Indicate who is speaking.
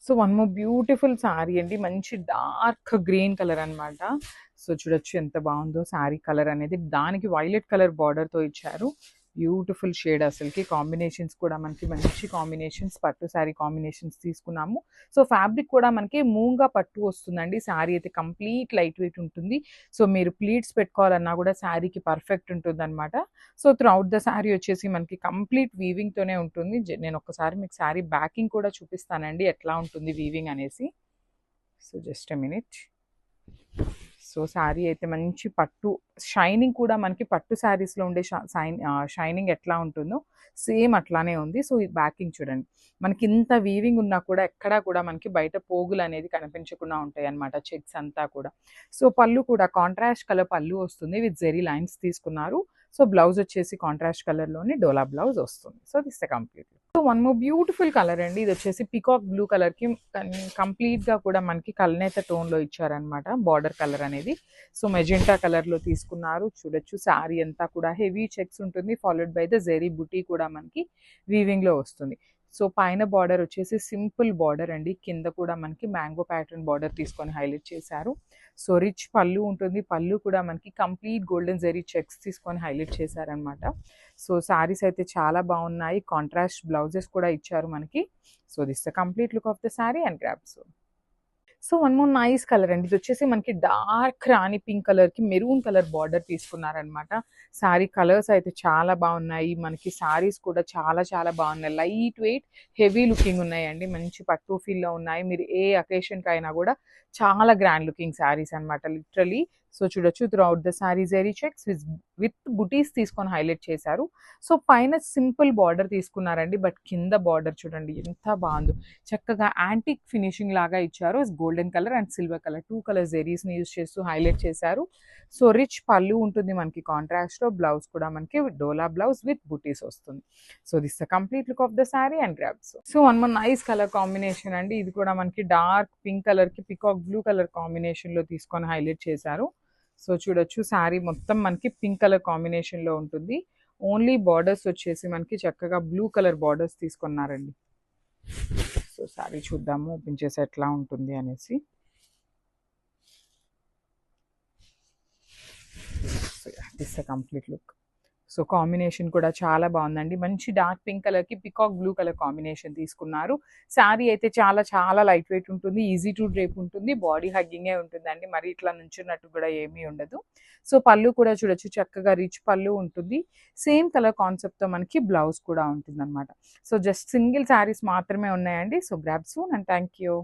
Speaker 1: So one more beautiful sari అండి. మంచి dark green colour అనమాట. సో చూడొచ్చు ఎంత బాగుందో శారీ కలర్ అనేది. దానికి వైలెట్ కలర్ బార్డర్తో ఇచ్చారు. బ్యూటిఫుల్ షేడ్ అసలుకి. కాంబినేషన్స్ కూడా మనకి మంచి కాంబినేషన్స్, పట్టు శారీ కాంబినేషన్స్ తీసుకున్నాము. సో ఫ్యాబ్రిక్ కూడా మనకి మూంగా పట్టు వస్తుందండి. శారీ అయితే కంప్లీట్ లైట్ వెయిట్ ఉంటుంది. సో మీరు ప్లీట్స్ పెట్టుకోవాలన్నా కూడా శారీకి పర్ఫెక్ట్ ఉంటుంది అనమాట. సో త్రూఅవుట్ ద శారీ వచ్చేసి మనకి కంప్లీట్ వీవింగ్తోనే ఉంటుంది. నేను ఒక్కసారి మీకు శారీ బ్యాకింగ్ కూడా చూపిస్తానండి ఎట్లా ఉంటుంది వీవింగ్ అనేసి. So just a minute. So sari అయితే మంచి పట్టు షైనింగ్ కూడా మనకి పట్టు శారీస్లో ఉండే షైనింగ్ ఎట్లా ఉంటుందో సేమ్ అట్లానే ఉంది. సో ఈ బ్యాకింగ్ చూడండి, మనకి ఇంత వీవింగ్ ఉన్నా కూడా ఎక్కడా కూడా మనకి బయట పోగులు అనేది కనిపించకుండా ఉంటాయి అన్నమాట, చెక్స్ అంతా కూడా. సో పళ్ళు కూడా కాంట్రాస్ట్ కలర్ పళ్ళు వస్తుంది, విత్ జెరీ లైన్స్ తీసుకున్నారు. సో బ్లౌజ్ వచ్చేసి కాంట్రాస్ట్ కలర్లోని డోలా బ్లౌజ్ వస్తుంది. So this complete. So one more beautiful colour అండి. ఇది వచ్చేసి పికాక్ బ్లూ కలర్కి కంప్లీట్గా కూడా మనకి కల్నేత టోన్లో ఇచ్చారనమాట బార్డర్ కలర్ అనేది. సో మెజెంటా కలర్లో తీసుకున్నారు. చూడొచ్చు శారీ అంతా కూడా హెవీ చెక్స్ ఉంటుంది, ఫాలోడ్ బై ద జెరీ బుటీ కూడా మనకి వీవింగ్లో వస్తుంది. సో పైన బార్డర్ వచ్చేసి సింపుల్ బార్డర్ అండి, కింద కూడా మనకి మ్యాంగో ప్యాటర్న్ బార్డర్ తీసుకొని హైలైట్ చేశారు. సో రిచ్ పళ్ళు ఉంటుంది, పళ్ళు కూడా మనకి కంప్లీట్ గోల్డెన్ జెరీ చెక్స్ తీసుకొని హైలైట్ చేశారనమాట. సో శారీస్ అయితే చాలా బాగున్నాయి, కాంట్రాస్ట్ బ్లౌజెస్ కూడా ఇచ్చారు మనకి. So this the complete look of the sari and grab. So one more nice colour అండి. ఇది వచ్చేసి మనకి డార్క్ రాణి పింక్ కలర్కి మెరూన్ కలర్ బార్డర్ తీసుకున్నారనమాట. శారీ కలర్స్ అయితే చాలా బాగున్నాయి మనకి. శారీస్ కూడా చాలా చాలా బాగున్నాయి, లైట్ వెయిట్ హెవీ లుకింగ్ ఉన్నాయండి, మంచి పట్టు ఫీల్లో ఉన్నాయి. మీరు ఏ అకేషన్కి అయినా కూడా చాలా గ్రాండ్ లుకింగ్ శారీస్ అనమాట లిటరలీ. సో చూడొచ్చు throughout the sari zari checks with butis తీసుకొని హైలైట్ చేశారు. సో పైన సింపుల్ బార్డర్ తీసుకున్నారండి, బట్ కింద బార్డర్ చూడండి ఎంత బాగుందో, చక్కగా యాంటిక్ ఫినిషింగ్ లాగా ఇచ్చారు. Golden colour and silver colour 2 colour జెరీస్ని యూజ్ చేస్తూ హైలైట్ చేశారు. సో రిచ్ పళ్ళు ఉంటుంది మనకి కాంట్రాస్ట్లో, బ్లౌజ్ కూడా మనకి డోలా బ్లౌజ్ విత్ బుటీస్ వస్తుంది. So this the complete look of the sari and grabs. So one more nice colour combination అండి. ఇది కూడా మనకి డార్క్ పింక్ కలర్కి పికాక్ బ్లూ కలర్ కాంబినేషన్లో తీసుకొని హైలైట్ చేశారు. సో చూడొచ్చు శారీ మొత్తం మనకి పింక్ కలర్ కాంబినేషన్లో ఉంటుంది. ఓన్లీ బార్డర్స్ వచ్చేసి మనకి చక్కగా బ్లూ కలర్ బార్డర్స్ తీసుకున్నారండి. సో శారీ చూద్దాము ఓపెన్ చేసి ఎట్లా ఉంటుంది అనేసి. So this the complete look. So combination కూడా చాలా బాగుందండి, మంచి డార్క్ పింక్ కలర్కి పికాక్ బ్లూ కలర్ కాంబినేషన్ తీసుకున్నారు. శారీ అయితే చాలా చాలా లైట్ వెయిట్ ఉంటుంది, ఈజీ టు డ్రేప్ ఉంటుంది, బాడీ హగ్గింగే ఉంటుందండి, మరి ఇట్లా నుంచున్నట్టు కూడా ఏమీ ఉండదు. సో పళ్ళు కూడా చూడొచ్చు చక్కగా రిచ్ పళ్ళు ఉంటుంది, సేమ్ కలర్ కాన్సెప్ట్తో మనకి బ్లౌజ్ కూడా ఉంటుంది అనమాట. సో జస్ట్ సింగిల్ శారీస్ మాత్రమే ఉన్నాయండి. So grab soon and thank you.